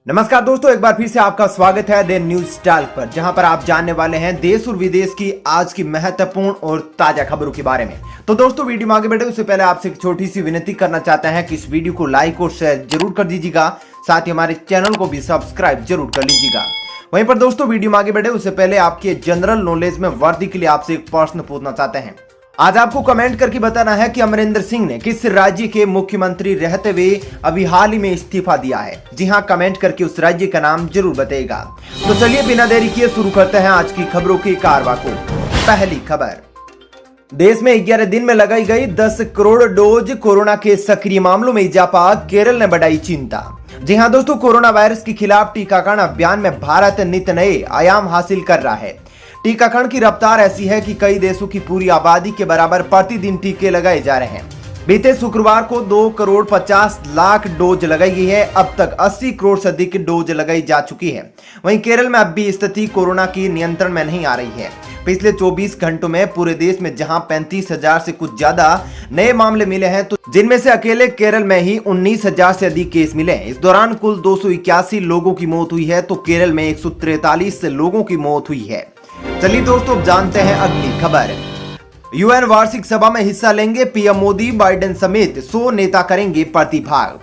नमस्कार दोस्तों, एक बार फिर से आपका स्वागत है द न्यूज टॉक पर, जहां पर आप जानने वाले हैं देश और विदेश की आज की महत्वपूर्ण और ताजा खबरों के बारे में। तो दोस्तों, वीडियो में आगे बढ़े उससे पहले आपसे एक छोटी सी विनती करना चाहते हैं कि इस वीडियो को लाइक और शेयर जरूर कर दीजिएगा, साथ ही हमारे चैनल को भी सब्सक्राइब जरूर कर लीजिएगा। वहीं पर दोस्तों, वीडियो में आगे बढ़े उससे पहले आपके जनरल नॉलेज में वृद्धि के लिए आपसे एक प्रश्न पूछना चाहते हैं। आज आपको कमेंट करके बताना है कि अमरिंदर सिंह ने किस राज्य के मुख्यमंत्री रहते हुए अभी हाल ही में इस्तीफा दिया है। जी हां, कमेंट करके उस राज्य का नाम जरूर बताइएगा। तो चलिए बिना देरी किए शुरू करते हैं आज की खबरों की कारवां को। पहली खबर, देश में 11 दिन में लगाई गई 10 करोड़ डोज कोरोना के सक्रिय मामलों में इजाफा, केरल ने बढ़ाई चिंता। जी हां दोस्तों, कोरोना वायरस के खिलाफ टीकाकरण अभियान में भारत नित नए आयाम हासिल कर रहा है। टीकाकरण की रफ्तार ऐसी है कि कई देशों की पूरी आबादी के बराबर प्रतिदिन टीके लगाए जा रहे हैं। बीते शुक्रवार को 2 करोड़ 50 लाख डोज लगाई गई है। अब तक 80 करोड़ से अधिक डोज लगाई जा चुकी है। वहीं केरल में अब भी स्थिति कोरोना की नियंत्रण में नहीं आ रही है। पिछले 24 घंटों में पूरे देश में जहां 35,000 से कुछ ज्यादा नए मामले मिले हैं, तो जिनमें से अकेले केरल में ही 19,000 से अधिक केस मिले। इस दौरान कुल 281 लोगों की मौत हुई है, तो केरल में 143 लोगों की मौत हुई है। चलिए दोस्तों, अब जानते हैं अगली खबर। यूएन वार्षिक सभा में हिस्सा लेंगे पीएम मोदी, बाइडेन समेत 100 नेता करेंगे प्रतिभाग।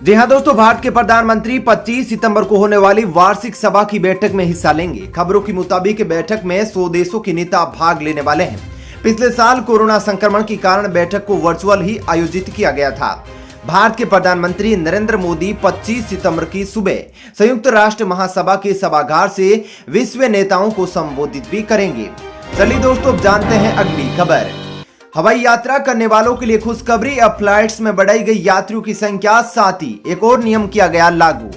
जी हां दोस्तों, भारत के प्रधानमंत्री 25 सितंबर को होने वाली वार्षिक सभा की बैठक में हिस्सा लेंगे। खबरों के मुताबिक बैठक में 100 देशों के नेता भाग लेने वाले हैं। पिछले साल कोरोना संक्रमण के कारण बैठक को वर्चुअल ही आयोजित किया गया था। भारत के प्रधानमंत्री नरेंद्र मोदी 25 सितंबर की सुबह संयुक्त राष्ट्र महासभा के सभागार से विश्व नेताओं को संबोधित भी करेंगे। चलिए दोस्तों, अब जानते हैं अगली खबर। हवाई यात्रा करने वालों के लिए खुशखबरी, अब फ्लाइट्स में बढ़ाई गई यात्रियों की संख्या, साथ ही एक और नियम किया गया लागू।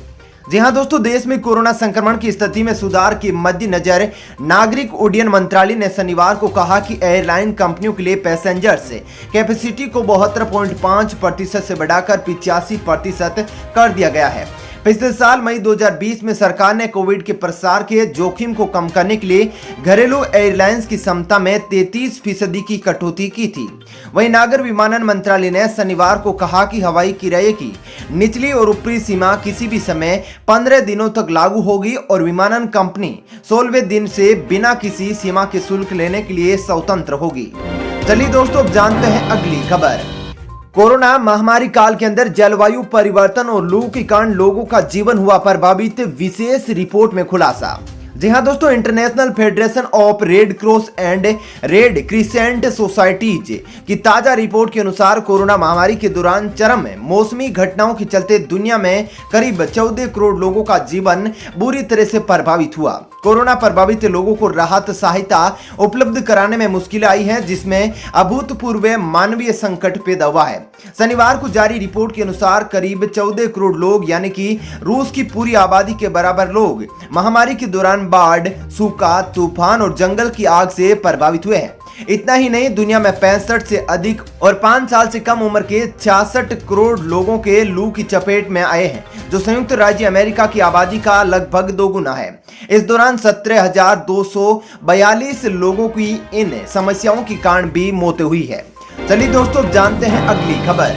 जी हां दोस्तों, देश में कोरोना संक्रमण की स्थिति में सुधार के मद्देनजर नागरिक उड्डयन मंत्रालय ने शनिवार को कहा कि एयरलाइन कंपनियों के लिए पैसेंजर्स कैपेसिटी को 72.5% से बढ़ाकर 85% कर दिया गया है। पिछले साल मई 2020 में सरकार ने कोविड के प्रसार के जोखिम को कम करने के लिए घरेलू एयरलाइंस की क्षमता में 33% की कटौती की थी। वहीं नागर विमानन मंत्रालय ने शनिवार को कहा कि हवाई किराए की निचली और ऊपरी सीमा किसी भी समय 15 दिनों तक लागू होगी और विमानन कंपनी 16वें दिन से बिना किसी सीमा के शुल्क लेने के लिए स्वतंत्र होगी। चलिए दोस्तों, अब जानते हैं अगली खबर। कोरोना महामारी काल के अंदर जलवायु परिवर्तन और लू के कारण लोगों का जीवन हुआ प्रभावित, विशेष रिपोर्ट में खुलासा। जी हां दोस्तों, international federation of red cross and red crescent societies की ताजा रिपोर्ट के अनुसार कोरोना महामारी के दौरान चरम मौसमी घटनाओं के चलते दुनिया में करीब 14 करोड़ लोगों का जीवन बुरी तरह से प्रभावित हुआ। कोरोना प्रभावित लोगों को राहत सहायता उपलब्ध कराने में मुश्किल आई है, जिसमें अभूतपूर्व मानवीय संकट पैदा हुआ है। शनिवार को जारी रिपोर्ट के अनुसार करीब 14 करोड़ लोग, यानी कि रूस की पूरी आबादी के बराबर लोग महामारी के दौरान बाढ़, सूखा, तूफान और जंगल की आग से प्रभावित हुए हैं। इतना ही नहीं, दुनिया में 65 से अधिक और 5 साल से कम उम्र के 66 करोड़ लोगों के लू की चपेट में आए हैं, जो संयुक्त राज्य अमेरिका की आबादी का लगभग 2 गुना है। इस दौरान 17,242 लोगों की इन समस्याओं के कारण भी मौत हुई है। चलिए दोस्तों, जानते हैं अगली खबर।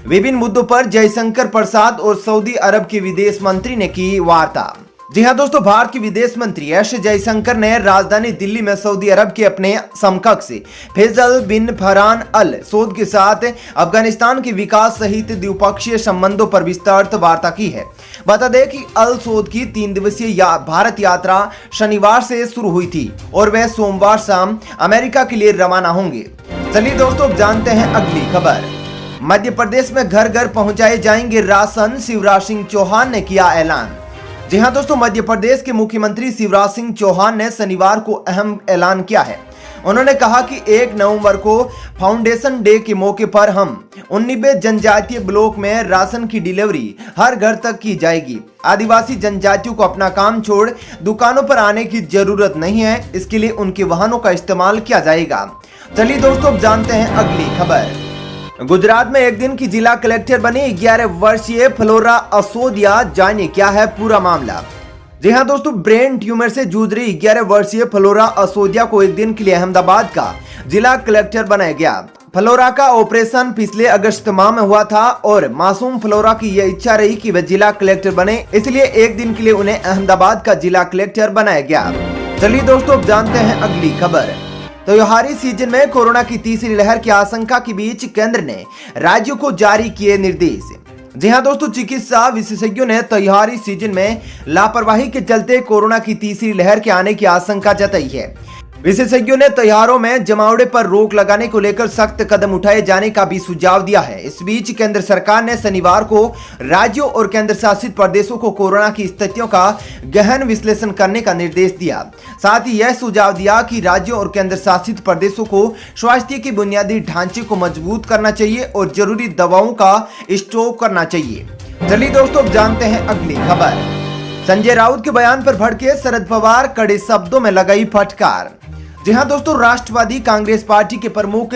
विभिन्न मुद्दों पर जयशंकर प्रसाद और सऊदी अरब के विदेश मंत्री ने की वार्ता। जी हां दोस्तों, भारत के विदेश मंत्री एस जयशंकर ने राजधानी दिल्ली में सऊदी अरब के अपने समकक्ष फैसल बिन फरहान अल सऊद के साथ अफगानिस्तान के विकास सहित द्विपक्षीय संबंधों पर विस्तृत वार्ता की है। बता दें कि अल सऊद की 3 दिवसीय भारत यात्रा शनिवार से शुरू हुई थी और वह सोमवार शाम अमेरिका के लिए रवाना होंगे। चलिए दोस्तों, जानते हैं अगली खबर। मध्य प्रदेश में घर घर पहुंचाए जाएंगे राशन, शिवराज सिंह चौहान ने किया ऐलान। जी हां दोस्तों, मध्य प्रदेश के मुख्यमंत्री शिवराज सिंह चौहान ने शनिवार को अहम ऐलान किया है। उन्होंने कहा कि 1 नवंबर को फाउंडेशन डे के मौके पर हम 19 जनजातीय ब्लॉक में राशन की डिलीवरी हर घर तक की जाएगी। आदिवासी जनजातियों को अपना काम छोड़ दुकानों पर आने की जरूरत नहीं है, इसके लिए उनके वाहनों का इस्तेमाल किया जाएगा। चलिए दोस्तों, अब जानते हैं अगली खबर। गुजरात में एक दिन की जिला कलेक्टर बनी 11 वर्षीय फ्लोरा असोदिया, जानिए क्या है पूरा मामला। जी हां दोस्तों, ब्रेन ट्यूमर से जूझ रही 11 वर्षीय फ्लोरा असोदिया को एक दिन के लिए अहमदाबाद का जिला कलेक्टर बनाया गया। फ्लोरा का ऑपरेशन पिछले अगस्त माह में हुआ था और मासूम फ्लोरा की यह इच्छा रही कि वे जिला कलेक्टर बने, इसलिए एक दिन के लिए उन्हें अहमदाबाद का जिला कलेक्टर बनाया गया। चलिए दोस्तों, अब जानते हैं अगली खबर। त्योहारी सीजन में कोरोना की तीसरी लहर की आशंका के बीच केंद्र ने राज्यों को जारी किए निर्देश। जी हां दोस्तों, चिकित्सा विशेषज्ञों ने त्योहारी सीजन में लापरवाही के चलते कोरोना की तीसरी लहर के आने की आशंका जताई है। विशेषज्ञों ने त्योहारों में जमावड़े पर रोक लगाने को लेकर सख्त कदम उठाए जाने का भी सुझाव दिया है। इस बीच केंद्र सरकार ने शनिवार को राज्यों और केंद्र शासित प्रदेशों को कोरोना की स्थितियों का गहन विश्लेषण करने का निर्देश दिया। साथ ही यह सुझाव दिया कि राज्यों और केंद्र शासित प्रदेशों को स्वास्थ्य के बुनियादी ढांचे को मजबूत करना चाहिए और जरूरी दवाओं का स्टॉक करना चाहिए। चलिए दोस्तों, अब जानते हैं अगली खबर। संजय राउत के बयान पर भड़के शरद पवार, कड़े शब्दों में लगाई फटकार। जी हां दोस्तों, राष्ट्रवादी कांग्रेस पार्टी के प्रमुख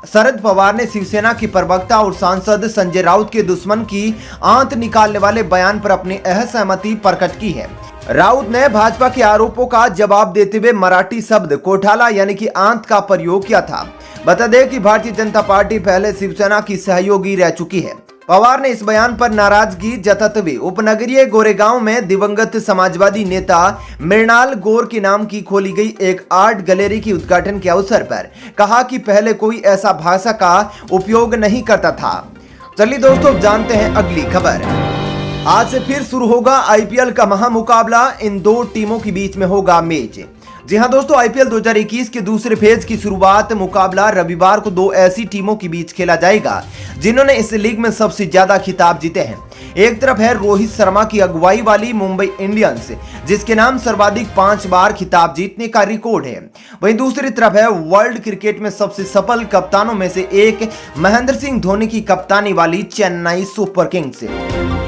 शरद पवार ने शिवसेना के प्रवक्ता और सांसद संजय राउत के दुश्मन की आंत निकालने वाले बयान पर अपनी असहमति प्रकट की है। राउत ने भाजपा के आरोपों का जवाब देते हुए मराठी शब्द कोठाला यानी कि आंत का प्रयोग किया था। बता दें कि भारतीय जनता पार्टी पहले शिवसेना की सहयोगी रह चुकी है। पवार ने इस बयान पर नाराजगी जताते हुए उपनगरीय गोरेगांव में दिवंगत समाजवादी नेता मृणाल गौर के नाम की खोली गई एक आर्ट गैलरी के उद्घाटन के अवसर पर कहा कि पहले कोई ऐसा भाषा का उपयोग नहीं करता था। चलिए दोस्तों, जानते हैं अगली खबर। आज से फिर शुरू होगा आईपीएल का महामुकाबला, इन दो टीमों के बीच में होगा मैच। जी हां दोस्तों, आईपीएल 2021 के दूसरे फेज की शुरुआत मुकाबला रविवार को दो ऐसी टीमों के बीच खेला जाएगा जिन्होंने इस लीग में सबसे ज्यादा खिताब जीते हैं। एक तरफ है रोहित शर्मा की अगुवाई वाली मुंबई इंडियंस, जिसके नाम सर्वाधिक 5 बार खिताब जीतने का रिकॉर्ड है। वहीं दूसरी तरफ है वर्ल्ड क्रिकेट में सबसे सफल कप्तानों में से एक महेंद्र सिंह धोनी की कप्तानी वाली चेन्नई सुपर किंग्स।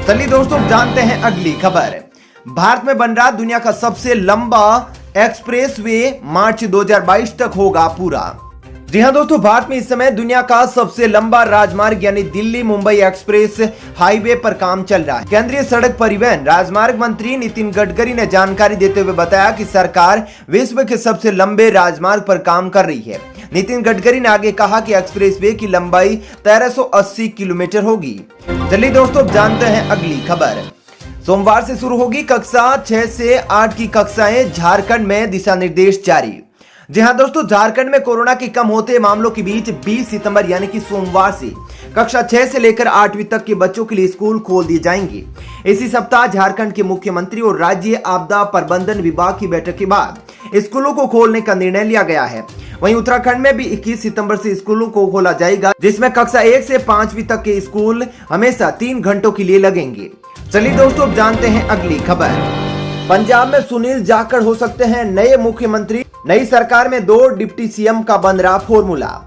चलिए दोस्तों, जानते हैं अगली खबर। भारत में बन रहा दुनिया का सबसे लंबा एक्सप्रेसवे मार्च 2022 तक होगा पूरा। जी हां दोस्तों, भारत में इस समय दुनिया का सबसे लंबा राजमार्ग यानी दिल्ली मुंबई एक्सप्रेस हाईवे पर काम चल रहा है। केंद्रीय सड़क परिवहन राजमार्ग मंत्री नितिन गडकरी ने जानकारी देते हुए बताया कि सरकार विश्व के सबसे लंबे राजमार्ग पर काम कर रही है। नितिन गडकरी ने आगे कहा कि एक्सप्रेसवे की लंबाई 1380 किलोमीटर होगी। चलिए दोस्तों, जानते हैं अगली खबर। सोमवार से शुरू होगी कक्षा 6 से 8 की कक्षाएं, झारखंड में दिशा निर्देश जारी। जी हां दोस्तों, झारखंड में कोरोना के कम होते मामलों के बीच 20 सितंबर यानी कि सोमवार से कक्षा 6 से लेकर 8वीं तक के बच्चों के लिए स्कूल खोल दिए जाएंगे। इसी सप्ताह झारखंड के मुख्यमंत्री और राज्य आपदा प्रबंधन विभाग की बैठक के बाद स्कूलों को खोलने का निर्णय लिया गया है। वहीं उत्तराखंड में भी 21 सितंबर से स्कूलों को खोला जाएगा, जिसमें कक्षा 1 से 5वीं तक के स्कूल हमेशा 3 घंटों के लिए लगेंगे। चलिए दोस्तों, जानते हैं अगली खबर। पंजाब में सुनील जाखड़ हो सकते हैं नए मुख्यमंत्री, नई सरकार में 2 डिप्टी सीएम का बन रहा फॉर्मूला।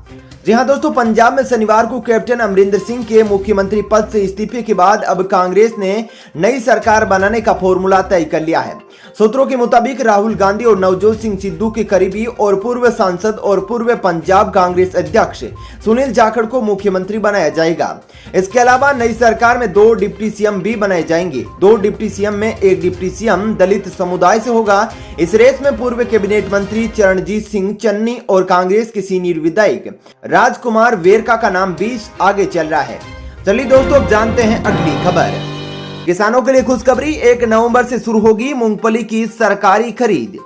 जी हां दोस्तों, पंजाब में शनिवार को कैप्टन अमरिंदर सिंह के मुख्यमंत्री पद से इस्तीफे के बाद अब कांग्रेस ने नई सरकार बनाने का फॉर्मूला तय कर लिया है। सूत्रों के मुताबिक राहुल गांधी और नवजोत सिंह सिद्धू के करीबी और पूर्व सांसद और पूर्व पंजाब कांग्रेस अध्यक्ष सुनील जाखड़ को मुख्यमंत्री बनाया जाएगा। इसके अलावा नई सरकार में 2 डिप्टी सीएम भी बनाए जाएंगे। 2 डिप्टी सीएम में एक डिप्टी सीएम दलित समुदाय से होगा। इस रेस में पूर्व कैबिनेट मंत्री चरणजीत सिंह चन्नी और कांग्रेस के सीनियर विधायक राजकुमार वेरका का नाम भी आगे चल रहा है। चलिए दोस्तों, अब जानते हैं अगली खबर। किसानों के लिए खुशखबरी, 1 नवंबर से शुरू होगी मूंगफली की सरकारी खरीद।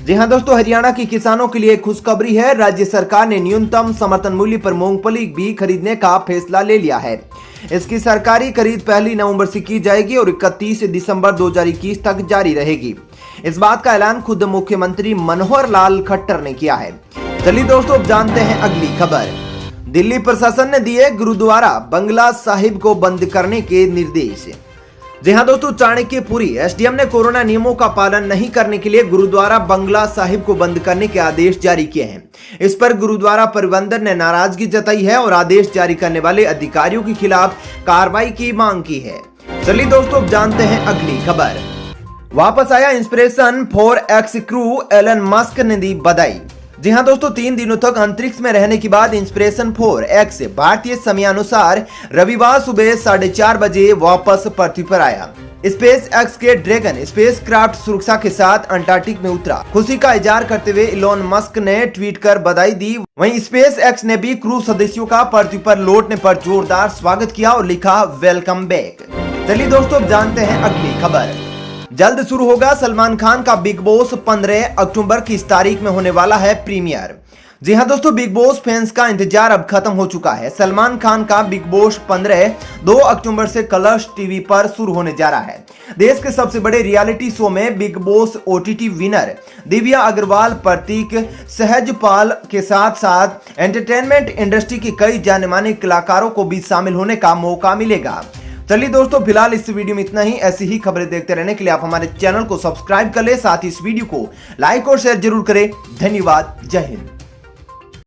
जी हां दोस्तों, हरियाणा के किसानों के लिए खुशखबरी है। राज्य सरकार ने न्यूनतम समर्थन मूल्य पर मूंगफली भी खरीदने का फैसला ले लिया है। इसकी सरकारी खरीद 1 नवंबर से की जाएगी और 31 दिसंबर 2021 तक जारी रहेगी। इस बात का ऐलान खुद मुख्यमंत्री मनोहर लाल खट्टर ने किया है। चलिए दोस्तों, अब जानते हैं अगली खबर। दिल्ली प्रशासन ने दिए गुरुद्वारा बंगला साहिब को बंद करने के निर्देश। जी हां दोस्तों, चाणक्यपुरी एसडीएम ने कोरोना नियमों का पालन नहीं करने के लिए गुरुद्वारा बंगला साहिब को बंद करने के आदेश जारी किए हैं। इस पर गुरुद्वारा प्रबंधन ने नाराजगी जताई है और आदेश जारी करने वाले अधिकारियों के खिलाफ कार्रवाई की मांग की है। चलिए दोस्तों, अब जानते हैं अगली खबर। वापस आया inspiration 4X crew, Elon Musk ने दी बधाई। जी हां दोस्तों, 3 दिनों तक अंतरिक्ष में रहने के बाद इंस्पिरेशन 4X भारतीय समयानुसार रविवार सुबह 4:30 बजे वापस पृथ्वी पर आया। स्पेस एक्स के ड्रैगन स्पेस क्राफ्ट सुरक्षा के साथ अंटार्कटिक में उतरा। खुशी का इजहार करते हुए इलोन मस्क ने ट्वीट कर बधाई दी। वहीं स्पेस एक्स ने भी क्रू सदस्यों का पृथ्वी पर लौटने पर जोरदार स्वागत किया और लिखा वेलकम बैक। चलिए दोस्तों, अब जानते हैं अगली खबर। जल्द शुरू होगा सलमान खान का बिग बॉस। 15 अक्टूबर की इस तारीख में होने वाला है प्रीमियर। जी हां दोस्तों, बिग बॉस फैंस का इंतजार अब खत्म हो चुका है। सलमान खान का बिग बॉस 15 2 अक्टूबर से कलर्स टीवी पर शुरू होने जा रहा है। देश के सबसे बड़े रियलिटी शो में बिग बॉस ओटीटी विनर दिव्या अग्रवाल, प्रतीक सहजपाल के साथ साथ एंटरटेनमेंट इंडस्ट्री के कई जाने माने कलाकारों को भी शामिल होने का मौका मिलेगा। चलिए दोस्तों, फिलहाल इस वीडियो में इतना ही। ऐसी ही खबरें देखते रहने के लिए आप हमारे चैनल को सब्सक्राइब कर ले, साथ ही इस वीडियो को लाइक और शेयर जरूर करें। धन्यवाद। जय हिंद।